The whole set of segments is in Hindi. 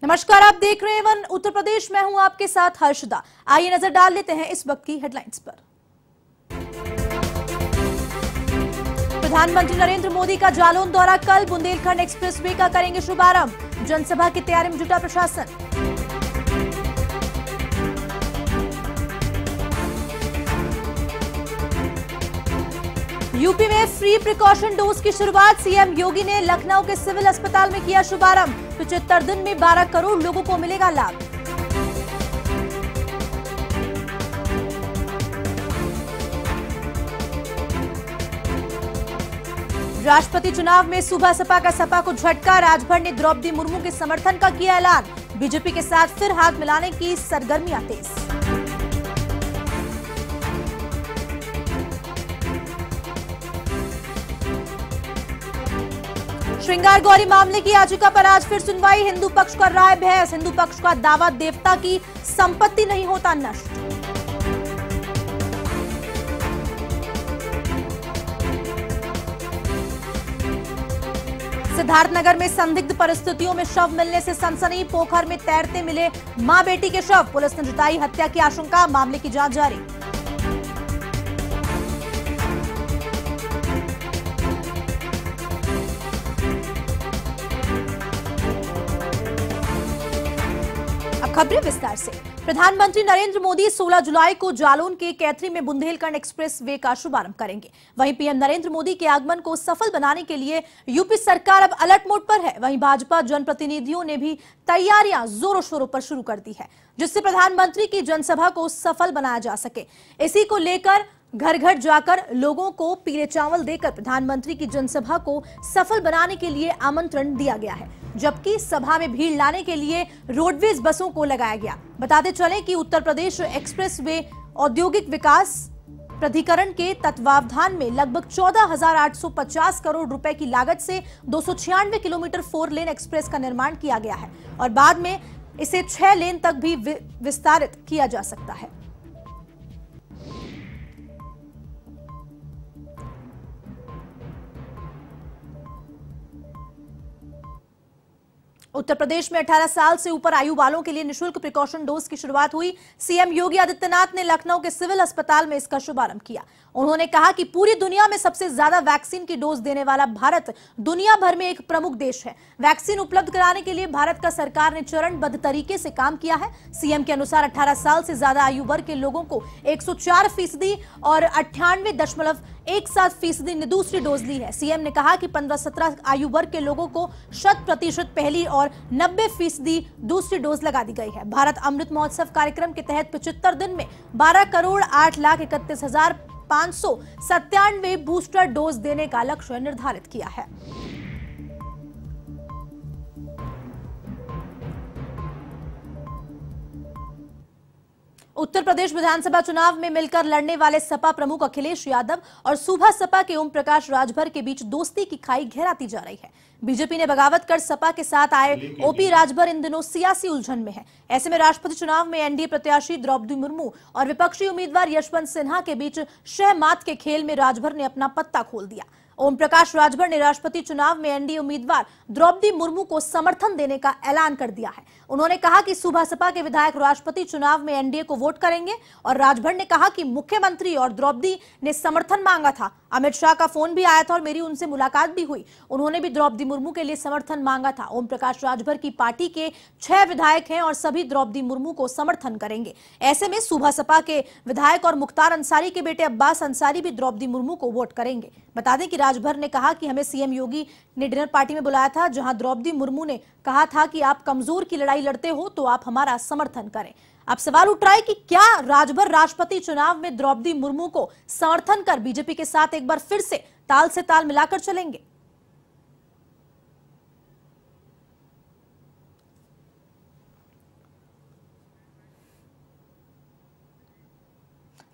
नमस्कार, आप देख रहे हैं वन उत्तर प्रदेश। मैं हूं आपके साथ हर्षदा। आइए नजर डाल लेते हैं इस वक्त की हेडलाइंस पर। प्रधानमंत्री नरेंद्र मोदी का जालौन दौरा कल, बुंदेलखंड एक्सप्रेसवे का करेंगे शुभारंभ। जनसभा की तैयारी में जुटा प्रशासन। यूपी में फ्री प्रिकॉशन डोज की शुरुआत, सीएम योगी ने लखनऊ के सिविल अस्पताल में किया शुभारंभ। 75 दिन में 12 करोड़ लोगों को मिलेगा लाभ। राष्ट्रपति चुनाव में सूबा सपा का सपा को झटका, राजभर ने द्रौपदी मुर्मू के समर्थन का किया ऐलान। बीजेपी के साथ फिर हाथ मिलाने की सरगर्मियां तेज। श्रृंगार गौरी मामले की याचिका पर आज फिर सुनवाई, हिंदू पक्ष कर रहा है बहस। हिंदू पक्ष का दावा, देवता की संपत्ति नहीं होता नष्ट। सिद्धार्थनगर में संदिग्ध परिस्थितियों में शव मिलने से सनसनी, पोखर में तैरते मिले मां बेटी के शव। पुलिस ने जताई हत्या की आशंका, मामले की जांच जारी। खबरें विस्तार से। प्रधानमंत्री नरेंद्र मोदी 16 जुलाई को जालौन के कैथरी में बुंदेलखंड एक्सप्रेस वे का शुभारंभ करेंगे। वहीं पीएम नरेंद्र मोदी के आगमन को सफल बनाने के लिए यूपी सरकार अब अलर्ट मोड पर है। वहीं भाजपा जनप्रतिनिधियों ने भी तैयारियां जोरों शोरों पर शुरू कर दी है, जिससे प्रधानमंत्री की जनसभा को सफल बनाया जा सके। इसी को लेकर घर घर जाकर लोगों को पीले चावल देकर प्रधानमंत्री की जनसभा को सफल बनाने के लिए आमंत्रण दिया गया है, जबकि सभा में भीड़ लाने के लिए रोडवेज बसों को लगाया गया। बताते चलें कि उत्तर प्रदेश एक्सप्रेसवे औद्योगिक विकास प्राधिकरण के तत्वावधान में लगभग 14,850 करोड़ रुपए की लागत से 296 किलोमीटर 4 लेन एक्सप्रेस का निर्माण किया गया है और बाद में इसे 6 लेन तक भी विस्तारित किया जा सकता है। उत्तर प्रदेश में 18 साल से ऊपर आयु वालों के लिए निशुल्क प्रिकॉशन डोज की शुरुआत हुई। सीएम योगी आदित्यनाथ ने लखनऊ के सिविल अस्पताल में इसका शुभारंभ किया। उन्होंने कहा कि पूरी दुनिया में सबसे ज्यादा वैक्सीन की डोज देने वाला भारत दुनिया भर में एक प्रमुख देश है। वैक्सीन उपलब्ध कराने के लिए भारत का सरकार ने चरणबद्ध तरीके से काम किया है। सीएम के अनुसार 18 साल से ज्यादा आयु वर्ग के लोगों को 104% और 98.17% ने दूसरी डोज ली है। सीएम ने कहा कि 15-17 आयु वर्ग के लोगों को 100% पहली और 90% दूसरी डोज लगा दी गई है। भारत अमृत महोत्सव कार्यक्रम के तहत 75 दिन में 12,08,31,597 बूस्टर डोज देने का लक्ष्य निर्धारित किया है। उत्तर प्रदेश विधानसभा चुनाव में मिलकर लड़ने वाले सपा प्रमुख अखिलेश यादव और सूबा सपा के ओम प्रकाश राजभर के बीच दोस्ती की खाई गहराती जा रही है। बीजेपी ने बगावत कर सपा के साथ आए ओपी राजभर इन दिनों सियासी उलझन में है। ऐसे में राष्ट्रपति चुनाव में एनडीए प्रत्याशी द्रौपदी मुर्मू और विपक्षी उम्मीदवार यशवंत सिन्हा के बीच शह मात के खेल में राजभर ने अपना पत्ता खोल दिया। ओम प्रकाश राजभर ने राष्ट्रपति चुनाव में एनडीए उम्मीदवार द्रौपदी मुर्मू को समर्थन देने का ऐलान कर दिया है। उन्होंने कहा कि सूबा सपा के विधायक राष्ट्रपति चुनाव में एनडीए को वोट करेंगे और राजभर ने कहा कि मुख्यमंत्री और द्रौपदी ने समर्थन मांगा था। अमित शाह का फोन भी आया था और मेरी उनसे मुलाकात भी हुई। उन्होंने भी द्रौपदी मुर्मू के लिए समर्थन मांगा था। ओम प्रकाश राजभर की पार्टी के 6 विधायक हैं और सभी द्रौपदी मुर्मू को समर्थन करेंगे। ऐसे में सूबा सपा के विधायक और मुख्तार अंसारी के बेटे अब्बास अंसारी भी द्रौपदी मुर्मू को वोट करेंगे। बता दें कि राजभर ने कहा कि हमें सीएम योगी ने डिनर पार्टी में बुलाया था, जहां द्रौपदी मुर्मू ने कहा था कि आप कमजोर की लड़ाई लड़ते हो तो आप हमारा समर्थन करें। अब सवाल उठ रहा है कि क्या राजभर राष्ट्रपति चुनाव में द्रौपदी मुर्मू को समर्थन कर बीजेपी के साथ एक बार फिर से ताल मिलाकर चलेंगे?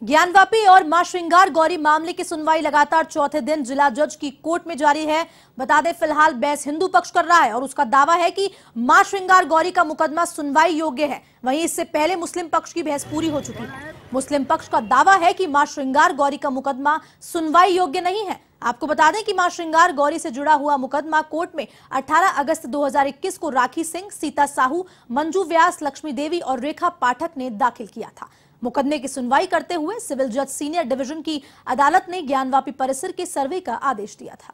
ज्ञानवापी और मां श्रृंगार गौरी मामले की सुनवाई लगातार चौथे दिन जिला जज की कोर्ट में जारी है। बता दें, फिलहाल बहस हिंदू पक्ष कर रहा है और उसका दावा है कि मां श्रृंगार गौरी का मुकदमा सुनवाई योग्य है। वहीं इससे पहले मुस्लिम पक्ष की बहस पूरी हो चुकी है। मुस्लिम पक्ष का दावा है कि मां श्रृंगार गौरी का मुकदमा सुनवाई योग्य नहीं है। आपको बता दें कि मां श्रृंगार गौरी से जुड़ा हुआ मुकदमा कोर्ट में 18 अगस्त 2021 को राखी सिंह, सीता साहू, मंजू व्यास, लक्ष्मी देवी और रेखा पाठक ने दाखिल किया था। मुकदमे की सुनवाई करते हुए सिविल जज सीनियर डिवीजन की अदालत ने ज्ञानवापी परिसर के सर्वे का आदेश दिया था।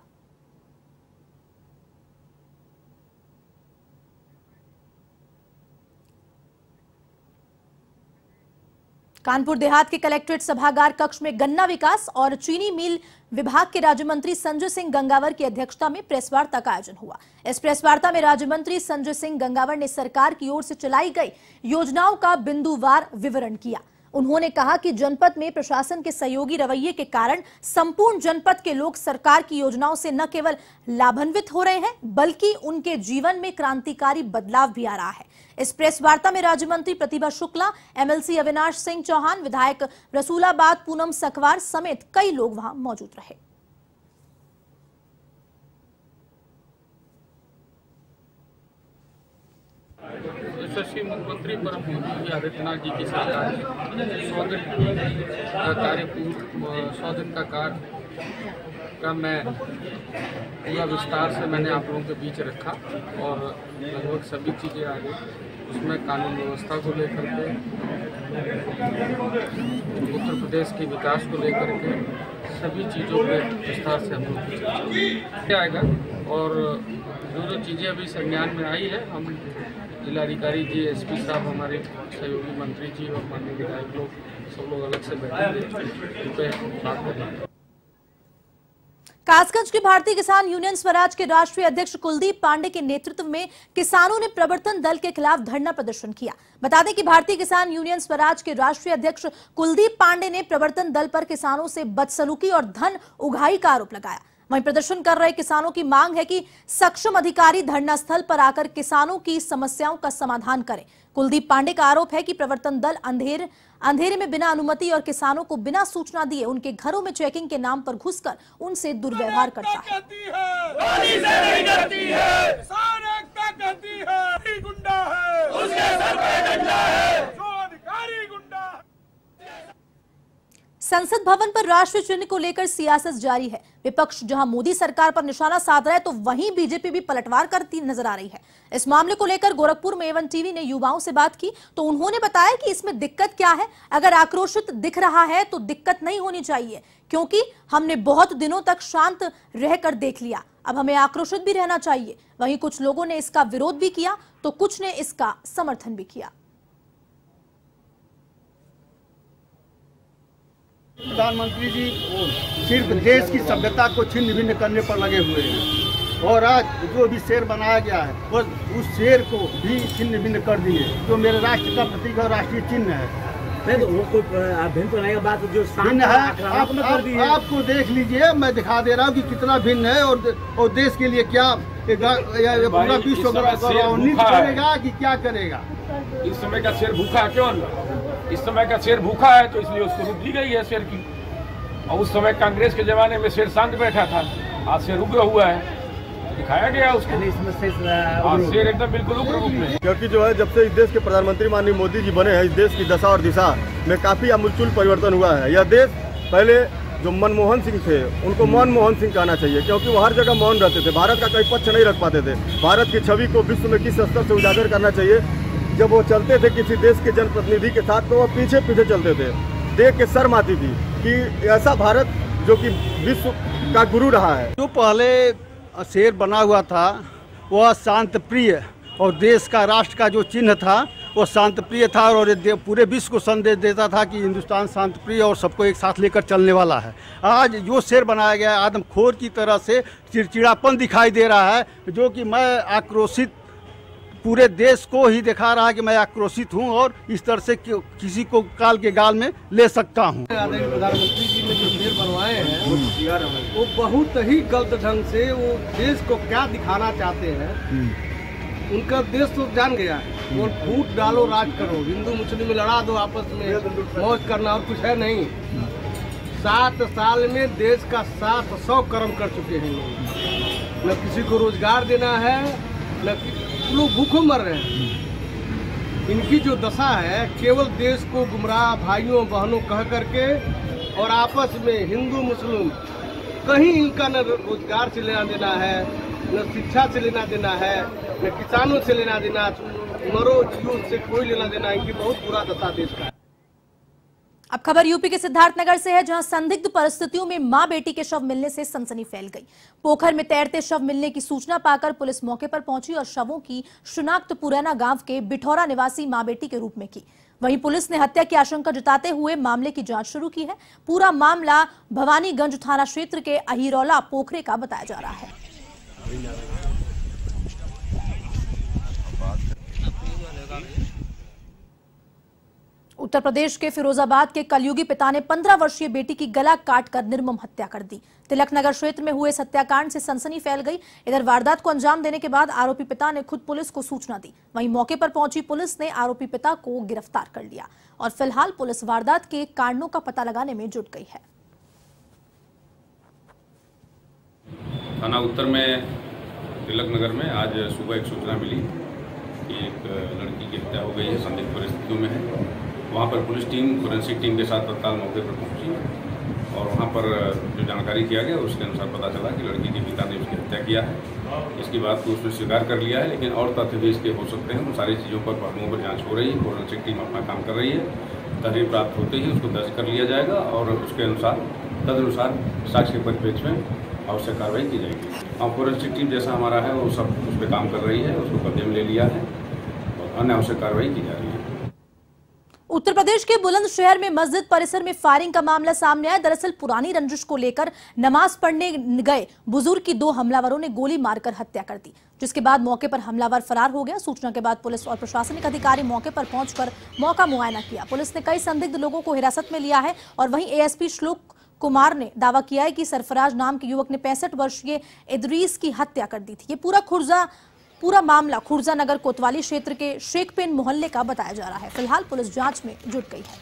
कानपुर देहात के कलेक्ट्रेट सभागार कक्ष में गन्ना विकास और चीनी मिल विभाग के राज्य मंत्री संजय सिंह गंगावर की अध्यक्षता में प्रेस वार्ता का आयोजन हुआ। इस प्रेस वार्ता में राज्य मंत्री संजय सिंह गंगावर ने सरकार की ओर से चलाई गई योजनाओं का बिंदुवार विवरण किया। उन्होंने कहा कि जनपद में प्रशासन के सहयोगी रवैये के कारण संपूर्ण जनपद के लोग सरकार की योजनाओं से न केवल लाभान्वित हो रहे हैं, बल्कि उनके जीवन में क्रांतिकारी बदलाव भी आ रहा है। इस प्रेस वार्ता में राज्य मंत्री प्रतिभा शुक्ला, एमएलसी अविनाश सिंह चौहान, विधायक रसूलाबाद पूनम सखवार समेत कई लोग वहां मौजूद रहे। यशस्वी मुख्यमंत्री परम पूज्य योगी आदित्यनाथ जी की सरकार 100 दिन का कार्य का मैं पूरा विस्तार से मैंने आप लोगों के बीच रखा और लगभग सभी चीज़ें आ गई। उसमें कानून व्यवस्था को लेकर के, उत्तर प्रदेश के विकास को लेकर के सभी चीज़ों पे विस्तार से हम लोग आएगा और जो चीज़ें अभी संज्ञान में आई है, हम जिलाधिकारी जी, एसपी साहब, हमारे सहयोगी मंत्री जी और माननीय विधायक लोग सब लोग अलग से बैठेंगे, उन पे बात करेंगे। कासगंज के भारतीय किसान यूनियन स्वराज के राष्ट्रीय अध्यक्ष कुलदीप पांडे के नेतृत्व में किसानों ने प्रवर्तन दल के खिलाफ धरना प्रदर्शन किया। बता दें कि भारतीय किसान यूनियन स्वराज के राष्ट्रीय अध्यक्ष कुलदीप पांडे ने प्रवर्तन दल पर किसानों से बदसलूकी और धन उगाही का आरोप लगाया। वहीं प्रदर्शन कर रहे किसानों की मांग है कि सक्षम अधिकारी धरना स्थल पर आकर किसानों की समस्याओं का समाधान करें। कुलदीप पांडे का आरोप है कि प्रवर्तन दल अंधेरे में बिना अनुमति और किसानों को बिना सूचना दिए उनके घरों में चेकिंग के नाम पर घुसकर उनसे दुर्व्यवहार करता है। संसद भवन पर राष्ट्रीय चिन्ह को लेकर सियासत जारी है। विपक्ष जहां मोदी सरकार पर निशाना साध रहा है, तो वहीं बीजेपी भी पलटवार करती नजर आ रही है। इस मामले को लेकर गोरखपुर में A1 टीवी ने युवाओं से बात की तो उन्होंने बताया कि इसमें दिक्कत क्या है। अगर आक्रोशित दिख रहा है तो दिक्कत नहीं होनी चाहिए, क्योंकि हमने बहुत दिनों तक शांत रहकर देख लिया, अब हमें आक्रोशित भी रहना चाहिए। वहीं कुछ लोगों ने इसका विरोध भी किया तो कुछ ने इसका समर्थन भी किया। प्रधानमंत्री जी सिर्फ देश की सभ्यता को छिन्न भिन्न करने पर लगे हुए हैं और आज जो भी शेर बनाया गया है वो उस शेर को भी छिन्न भिन्न कर दिए, जो मेरे राष्ट्र का प्रतीक और राष्ट्रीय चिन्ह है। तो वो भिन्न बनाने के बाद जो भिन्न है, आपको देख लीजिए, मैं दिखा दे रहा हूँ कि कितना भिन्न है और देश के लिए क्या पूरा विश्व गौरवान्वित करेगा कि क्या करेगा। इस समय का शेर भूखा क्यों? इस समय का शेर भूखा है तो इसलिए उसको रूप दी गई है शेर की। और उस समय कांग्रेस के जमाने में शेर शांत बैठा था, आज शेर उग्र हुआ है, दिखाया गया उसको। शेर एकदम बिल्कुल उग्र रूप में। क्योंकि जो है जब से इस देश के प्रधानमंत्री माननीय मोदी जी बने हैं, इस देश की दशा और दिशा में काफी आमूलचूल परिवर्तन हुआ है। यह देश पहले जो मनमोहन सिंह थे उनको मनमोहन सिंह कहना चाहिए, क्योंकि वो हर जगह मौन रहते थे, भारत का कोई पक्ष नहीं रख पाते थे। भारत की छवि को विश्व में किस स्तर से उजागर करना चाहिए, जब वो चलते थे किसी देश के जनप्रतिनिधि के साथ तो वो पीछे पीछे चलते थे, देख के शर्म आती थी कि ऐसा भारत जो कि विश्व का गुरु रहा है। जो पहले शेर बना हुआ था वह शांत प्रिय और देश का राष्ट्र का जो चिन्ह था वो शांत प्रिय था और पूरे विश्व को संदेश देता था कि हिंदुस्तान शांत प्रिय और सबको एक साथ लेकर चलने वाला है। आज जो शेर बनाया गया है आदमखोर की तरह से चिड़चिड़ापन दिखाई दे रहा है, जो कि मैं आक्रोशित पूरे देश को ही दिखा रहा है कि मैं आक्रोशित हूं और इस तरह से किसी को काल के गाल में ले सकता हूं। प्रधानमंत्री जी ने जो शेर बनवाए हैं वो बहुत ही गलत ढंग से वो देश को क्या दिखाना चाहते हैं उनका देश तो जान गया है। वो फूट डालो राज करो, हिंदू मुस्लिम में लड़ा दो आपस में, मौज करना और कुछ है नहीं। 7 साल में देश का 700 कर्म कर चुके हैं लोग। न किसी को रोजगार देना है, न लोग भूखों मर रहे हैं। इनकी जो दशा है केवल देश को गुमराह भाइयों बहनों कह करके और आपस में हिंदू मुस्लिम कहीं इनका न रोजगार से लेना देना है, न शिक्षा से लेना देना है, न किसानों से लेना देना, मरो यूथ से कोई लेना देना। इनकी बहुत बुरा दशा देश का है। अब खबर यूपी के सिद्धार्थनगर से है, जहां संदिग्ध परिस्थितियों में मां बेटी के शव मिलने से सनसनी फैल गई। पोखर में तैरते शव मिलने की सूचना पाकर पुलिस मौके पर पहुंची और शवों की शिनाख्त पुरैना गांव के बिठौरा निवासी मां बेटी के रूप में की। वहीं पुलिस ने हत्या की आशंका जताते हुए मामले की जांच शुरू की है। पूरा मामला भवानीगंज थाना क्षेत्र के अहिरौला पोखरे का बताया जा रहा है। उत्तर प्रदेश के फिरोजाबाद के कलयुगी पिता ने 15 वर्षीय बेटी की गला काटकर निर्मम हत्या कर दी। तिलकनगर क्षेत्र में हुए इस हत्याकांड से सनसनी फैल गई। इधर वारदात को अंजाम देने के बाद आरोपी पिता ने खुद पुलिस को सूचना दी। वहीं मौके पर पहुंची पुलिस ने आरोपी पिता को गिरफ्तार कर लिया और फिलहाल पुलिस वारदात के कारणों का पता लगाने में जुट गई है। थाना उत्तर में तिलकनगर में आज सुबह एक सूचना मिली कि एक लड़की की हत्या हो गई है, संदिग्ध परिस्थितियों में है। वहाँ पर पुलिस टीम फोरेंसिक टीम के साथ तत्काल मौके पर पहुंची और वहाँ पर जो जानकारी किया गया उसके अनुसार पता चला कि लड़की के पिता ने उसकी हत्या किया है। इसकी बात को उसने स्वीकार कर लिया है, लेकिन और तथ्य भी इसके हो सकते हैं। उन सारी चीज़ों पर पहलुओं पर जांच हो रही है। फोरेंसिक टीम अपना काम कर रही है। तहरीर प्राप्त होते ही उसको दर्ज कर लिया जाएगा और उसके अनुसार तदनुसार साक्ष्य के परिप्रेक्ष्य में आवश्यक कार्रवाई की जाएगी। और फोरेंसिक टीम जैसा हमारा है वो सब उस पर काम कर रही है, उसको कब्जे में ले लिया है और अन्य आवश्यक कार्रवाई की जा रही है। उत्तर प्रदेश के बुलंदशहर में मस्जिद परिसर में फायरिंग का मामला सामने आया। दरअसल पुरानी रंजिश को लेकर नमाज पढ़ने गए बुजुर्ग की 2 हमलावरों ने गोली मारकर हत्या कर दी, जिसके बाद मौके पर हमलावर फरार हो गया। सूचना के बाद पुलिस और प्रशासनिक अधिकारी मौके पर पहुंचकर मौका मुआयना किया। पुलिस ने कई संदिग्ध लोगों को हिरासत में लिया है और वहीं एएसपी श्लोक कुमार ने दावा किया है कि सरफराज नाम के युवक ने 65 वर्षीय इदरीस की हत्या कर दी थी। ये पूरा मामला खुर्जा नगर कोतवाली क्षेत्र के शेखपेन मोहल्ले का बताया जा रहा है। फिलहाल पुलिस जांच में जुट गई है।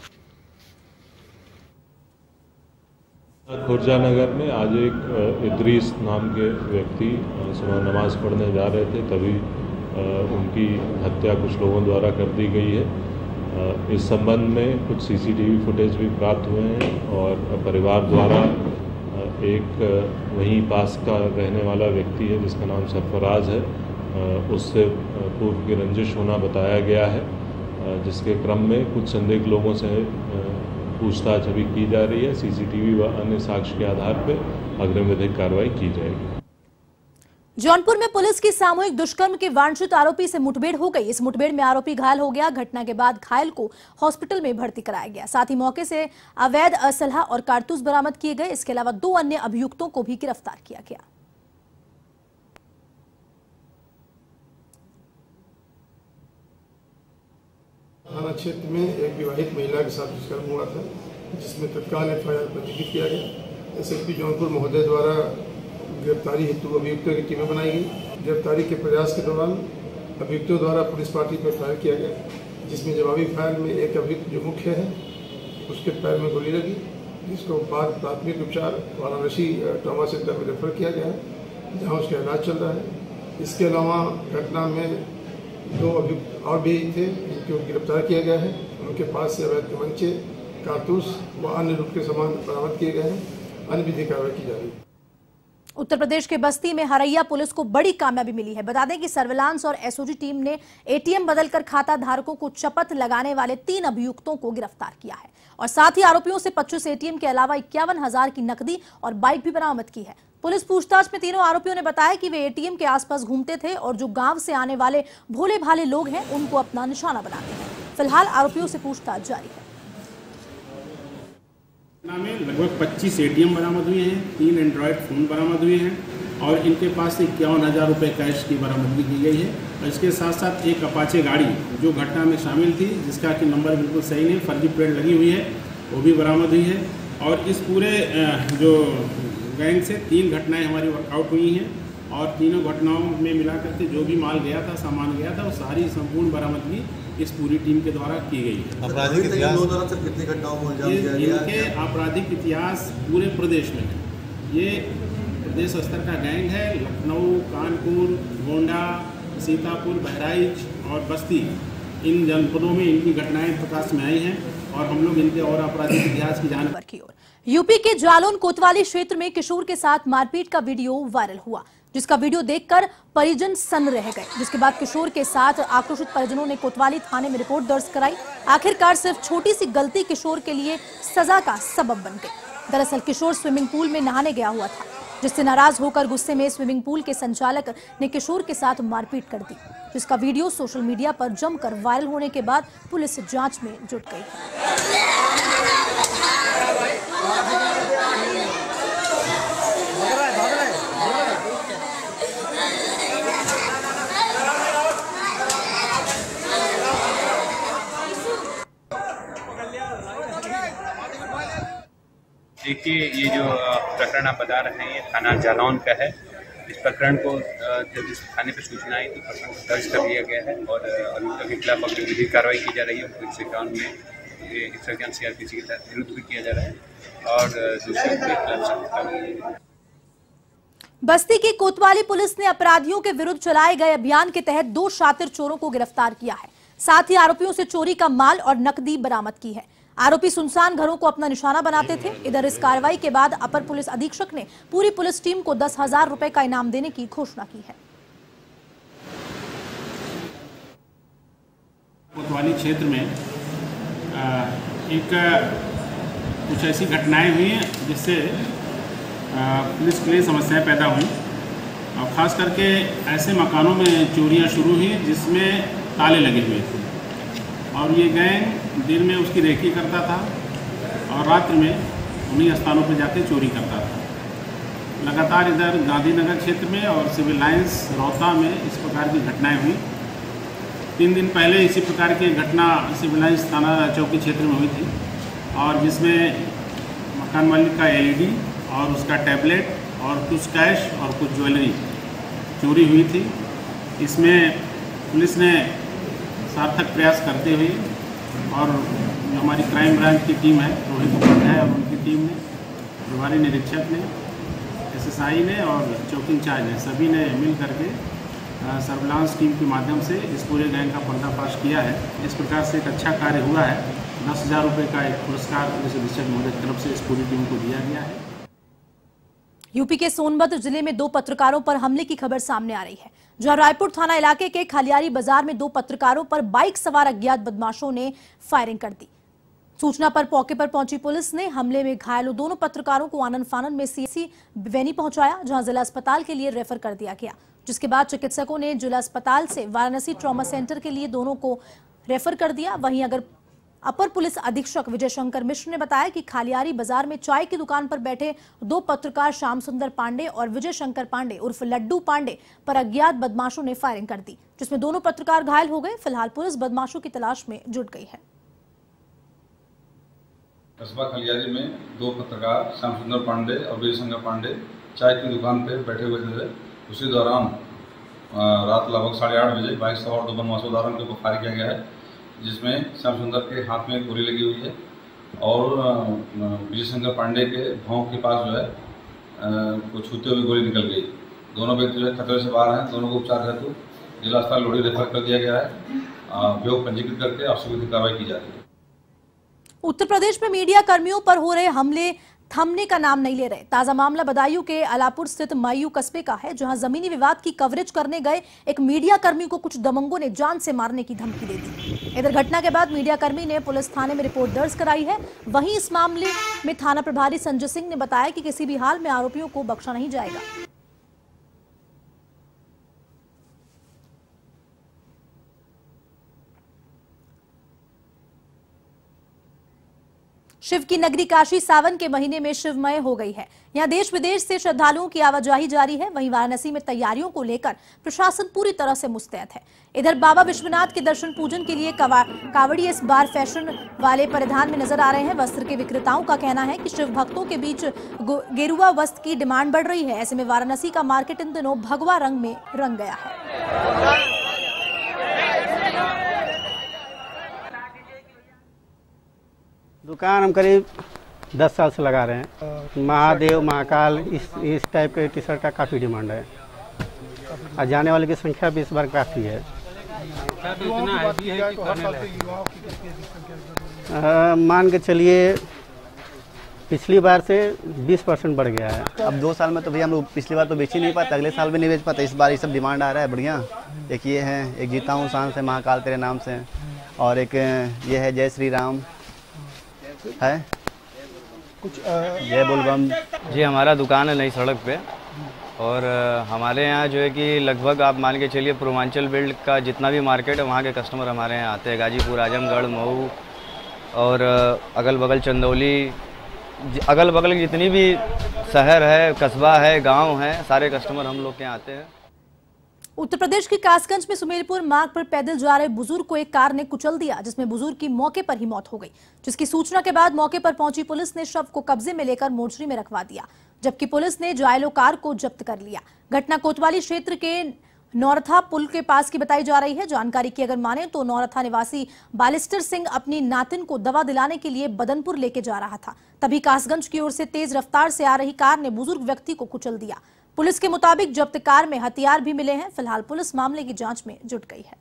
खुर्जा नगर में आज एक इदरीस नाम के व्यक्ति सुबह नमाज पढ़ने जा रहे थे, तभी उनकी हत्या कुछ लोगों द्वारा कर दी गई है। इस संबंध में कुछ सीसीटीवी फुटेज भी प्राप्त हुए हैं और परिवार द्वारा एक वहीं पास का रहने वाला व्यक्ति है जिसका नाम सरफराज है, उससे पूर्व की रंजिश होना बताया गया है, जिसके क्रम में कुछ संदिग्ध लोगों से पूछताछ अभी की जा रही है। सीसीटीवी व अन्य साक्ष्य के आधार पर अग्रिम विधिक कार्रवाई की जाएगी। जौनपुर में पुलिस की सामूहिक दुष्कर्म के वांछित आरोपी से मुठभेड़ हो गई। इस मुठभेड़ में आरोपी घायल हो गया। घटना के बाद घायल को हॉस्पिटल में भर्ती कराया गया। साथ ही मौके से अवैध असलहा और कारतूस बरामद किए गए। इसके अलावा 2 अन्य अभियुक्तों को भी गिरफ्तार किया गया। थाना क्षेत्र में एक विवाहित महिला के साथ दुष्कर्म हुआ था, जिसमें तत्काल एफआईआर पंजीकृत किया गया। एसएसपी जौनपुर महोदय द्वारा गिरफ्तारी हेतु अभियुक्तों की टीमें बनाई गई। गिरफ्तारी के प्रयास के दौरान अभियुक्तों द्वारा पुलिस पार्टी पर फायर किया गया, जिसमें जवाबी फायर में एक अभियुक्त जो मुख्य है उसके पैर में गोली लगी, जिसको बाद प्राथमिक उपचार वाराणसी ट्रॉमा सेंटर में रेफर किया गया है, जहाँ उसका इलाज चल रहा है। इसके अलावा घटना में 2 अभियुक्त और भी थे जिनको गिरफ्तार किया गया है। उनके पास से अवैध तमंचे, कारतूस व अन्य लूट के सामान बरामद किए गए हैं। अन्य विधिक कार्रवाई की जा रही है। उत्तर प्रदेश के बस्ती में हरैया पुलिस को बड़ी कामयाबी मिली है। बता दें कि सर्विलांस और एसओजी टीम ने एटीएम बदलकर खाता धारकों को चपत लगाने वाले 3 अभियुक्तों को गिरफ्तार किया है और साथ ही आरोपियों से 25 एटीएम के अलावा 51,000 की नकदी और बाइक भी बरामद की है। पुलिस पूछताछ में तीनों आरोपियों ने बताया कि वे एटीएम के आसपास घूमते थे और जो गांव से आने वाले भोले भाले लोग हैं उनको अपना निशाना बनाते हैं। फिलहाल आरोपियों से पूछताछ जारी है। में लगभग 25 एटीएम बरामद हुए हैं, 3 एंड्रॉयड फ़ोन बरामद हुए हैं और इनके पास से 51,000 रुपये कैश की बरामदगी की गई है। और इसके साथ साथ एक अपाचे गाड़ी जो घटना में शामिल थी, जिसका कि नंबर बिल्कुल सही नहीं, फर्जी प्लेट लगी हुई है, वो भी बरामद हुई है। और इस पूरे जो गैंग से 3 घटनाएं हमारी वर्कआउट हुई हैं और तीनों घटनाओं में मिलाकर के जो भी माल गया था, सामान गया था, वो सारी संपूर्ण बरामदगी इस पूरी टीम के द्वारा की गई है। आपराधिक इतिहास कितनी घटनाओं में अंजाम दिया गया है? इनके आपराधिक इतिहास पूरे प्रदेश में है। ये प्रदेश स्तर का गैंग है। लखनऊ, कानपुर, गोंडा, सीतापुर, बहराइच और बस्ती, इन जनपदों में इनकी घटनाएं प्रकाश में आई हैं और हम लोग इनके और आपराधिक इतिहास की जानकारी की ओर। यूपी के जालौन कोतवाली क्षेत्र में किशोर के साथ मारपीट का वीडियो वायरल हुआ, जिसका वीडियो देखकर परिजन सन्न रह गए। जिसके बाद किशोर के साथ आक्रोशित परिजनों ने कोतवाली थाने में रिपोर्ट दर्ज कराई। आखिरकार सिर्फ छोटी सी गलती किशोर के लिए सजा का सबब बन गई। दरअसल किशोर स्विमिंग पूल में नहाने गया हुआ था, जिससे नाराज होकर गुस्से में स्विमिंग पूल के संचालक ने किशोर के साथ मारपीट कर दी, जिसका वीडियो सोशल मीडिया पर जमकर वायरल होने के बाद पुलिस जांच में जुट गई है। देखिए, ये जो प्रकरण आप बता रहे हैं, ये थाना जालौन का है। इस प्रकरण को जब इस थाने पर सूचना आई तो प्रकरण को दर्ज कर लिया गया है और अभी के खिलाफ अभी विधिक कार्रवाई की जा रही है। उनको 151 CRPC के तहत निरुद्ध भी किया जा रहा है और दूसरे के खिलाफ। बस्ती की कोतवाली पुलिस ने अपराधियों के विरुद्ध चलाए गए अभियान के तहत 2 शातिर चोरों को गिरफ्तार किया है। साथ ही आरोपियों से चोरी का माल और नकदी बरामद की है। आरोपी सुनसान घरों को अपना निशाना बनाते थे। इधर इस कार्रवाई के बाद अपर पुलिस अधीक्षक ने पूरी पुलिस टीम को 10,000 रुपए का इनाम देने की घोषणा की है। कोतवाली क्षेत्र में एक कुछ ऐसी घटनाएं हुई हैं जिससे पुलिस के लिए समस्याएं पैदा हुई और ख़ास करके ऐसे मकानों में चोरियां शुरू हुई जिसमें ताले लगे हुए थे और ये गैंग दिन में उसकी रेकी करता था और रात्रि में उन्हीं स्थानों पर जाके चोरी करता था। लगातार इधर गांधीनगर क्षेत्र में और सिविल लाइंस रोहता में इस प्रकार की घटनाएं हुई। 3 दिन पहले इसी प्रकार की घटना सिविल लाइंस थाना चौकी क्षेत्र में हुई थी और जिसमें मकान मालिक का LED और उसका टैबलेट और कुछ कैश और कुछ ज्वेलरी चोरी हुई थी। इसमें पुलिस ने सार्थक प्रयास करते हुए और जो हमारी क्राइम ब्रांच की टीम है, रोहित उपाध्याय और उनकी टीम ने, प्रभारी निरीक्षक ने, SSI ने और चौकी इंचार्ज ने, सभी ने मिल करके सर्विलांस टीम के माध्यम से इस पूरे गैंग का पर्दाफाश किया है। इस प्रकार से एक अच्छा कार्य हुआ है। 10,000 रुपये का एक पुरस्कार पुलिस अधीक्षक महोदय की तरफ से इस पूरी टीम को दिया गया है। यूपी के सोनभद्र जिले में 2 पत्रकारों पर हमले की खबर सामने आ रही है, जहां रायपुर थाना इलाके के खलियारी बाजार में 2 पत्रकारों पर बाइक सवार अज्ञात बदमाशों ने फायरिंग कर दी। सूचना पर मौके पर पहुंची पुलिस ने हमले में घायल दोनों पत्रकारों को आनंद फानन में CSC बेनी पहुंचाया, जहां जिला अस्पताल के लिए रेफर कर दिया गया। जिसके बाद चिकित्सकों ने जिला अस्पताल से वाराणसी ट्रॉमा सेंटर के लिए दोनों को रेफर कर दिया। वहीं अपर पुलिस अधीक्षक विजय शंकर मिश्र ने बताया कि खालियारी बाजार में चाय की दुकान पर बैठे 2 पत्रकार श्याम सुंदर पांडे और विजय शंकर पांडे उर्फ लड्डू पांडे पर अज्ञात बदमाशों ने फायरिंग कर दी, जिसमें दोनों पत्रकार घायल हो गए। फिलहाल पुलिस बदमाशों की तलाश में जुट गई है। कस्बा खलियारी में 2 पत्रकार श्याम सुंदर पांडे और विजय शंकर पांडे चाय की दुकान पर बैठे हुए थे। उसी दौरान रात लगभग 8:30 बजे बाइक सवार 2 बदमाशों द्वारा उनके ऊपर फायर किया गया है, जिसमें श्याम सुंदर के हाथ में गोली लगी हुई है और विजय शंकर पांडे के भौं के पास जो है को छूते हुए गोली निकल गई। दोनों व्यक्ति जो है खतरे से बाहर हैं। दोनों को उपचार हेतु जिला अस्पताल लोधी रेफर कर दिया गया है। अभियोग पंजीकृत करके आवश्यक कार्रवाई की जा रही है। उत्तर प्रदेश में मीडिया कर्मियों पर हो रहे हमले थमने का नाम नहीं ले रहे। ताजा मामला बदायूं के अलापुर स्थित मायू कस्बे का है, जहां जमीनी विवाद की कवरेज करने गए एक मीडिया कर्मी को कुछ दबंगों ने जान से मारने की धमकी दे दी। इधर घटना के बाद मीडिया कर्मी ने पुलिस थाने में रिपोर्ट दर्ज कराई है। वहीं इस मामले में थाना प्रभारी संजय सिंह ने बताया कि किसी भी हाल में आरोपियों को बख्शा नहीं जाएगा। शिव की नगरी काशी सावन के महीने में शिवमय हो गई है। यहाँ देश विदेश से श्रद्धालुओं की आवाजाही जारी है। वहीं वाराणसी में तैयारियों को लेकर प्रशासन पूरी तरह से मुस्तैद है। इधर बाबा विश्वनाथ के दर्शन पूजन के लिए कावड़ी इस बार फैशन वाले परिधान में नजर आ रहे हैं। वस्त्र के विक्रेताओं का कहना है कि शिव भक्तों के बीच गेरुआ वस्त्र की डिमांड बढ़ रही है। ऐसे में वाराणसी का मार्केट इन दिनों भगवा रंग में रंग गया है। दुकान हम करीब 10 साल से लगा रहे हैं। महादेव, महाकाल इस टाइप के टी शर्ट का काफ़ी डिमांड है और जाने वाले की संख्या भी इस बार काफ़ी है। मान के चलिए पिछली बार से 20% बढ़ गया है। अब 2 साल में तो भैया हम लोग पिछली बार तो बेच ही नहीं पाते, अगले साल भी नहीं बेच पाते। इस बार ये सब डिमांड आ रहा है बढ़िया। एक ये है, एक जीता हूँ शान से महाकाल तेरे नाम से, और एक ये है जय श्री राम है, कुछ जय बोलबम। जी हमारा दुकान है नई सड़क पे, और हमारे यहाँ जो है कि लगभग आप मान के चलिए पूर्वांचल बेल्ट का जितना भी मार्केट है वहाँ के कस्टमर हमारे यहाँ आते हैं। गाजीपुर, आजमगढ़, मऊ और अगल बगल चंदौली, अगल बगल की जितनी भी शहर है, कस्बा है, गांव है, सारे कस्टमर हम लोग के यहाँ आते हैं। उत्तर प्रदेश के कासगंज में सुमेरपुर मार्ग पर पैदल जा रहे बुजुर्ग को एक कार ने कुचल दिया, जिसमें बुजुर्ग की मौके पर ही मौत हो गई। जिसकी सूचना के बाद मौके पर पहुंची पुलिस ने शव को कब्जे में लेकर मोर्चरी में रखवा दिया, जबकि पुलिस ने जायलो कार को जब्त कर लिया। घटना कोतवाली क्षेत्र के नौरथा पुल के पास की बताई जा रही है। जानकारी की अगर माने तो नौरथा निवासी बालिस्टर सिंह अपनी नातिन को दवा दिलाने के लिए बदनपुर लेके जा रहा था। तभी कासगंज की ओर से तेज रफ्तार से आ रही कार ने बुजुर्ग व्यक्ति को कुचल दिया। पुलिस के मुताबिक जब्त कार में हथियार भी मिले हैं। फिलहाल पुलिस मामले की जांच में जुट गई है।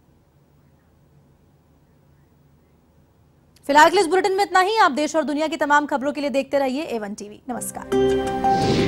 फिलहाल के इस बुलेटिन में इतना ही। आप देश और दुनिया की तमाम खबरों के लिए देखते रहिए A1 टीवी। नमस्कार।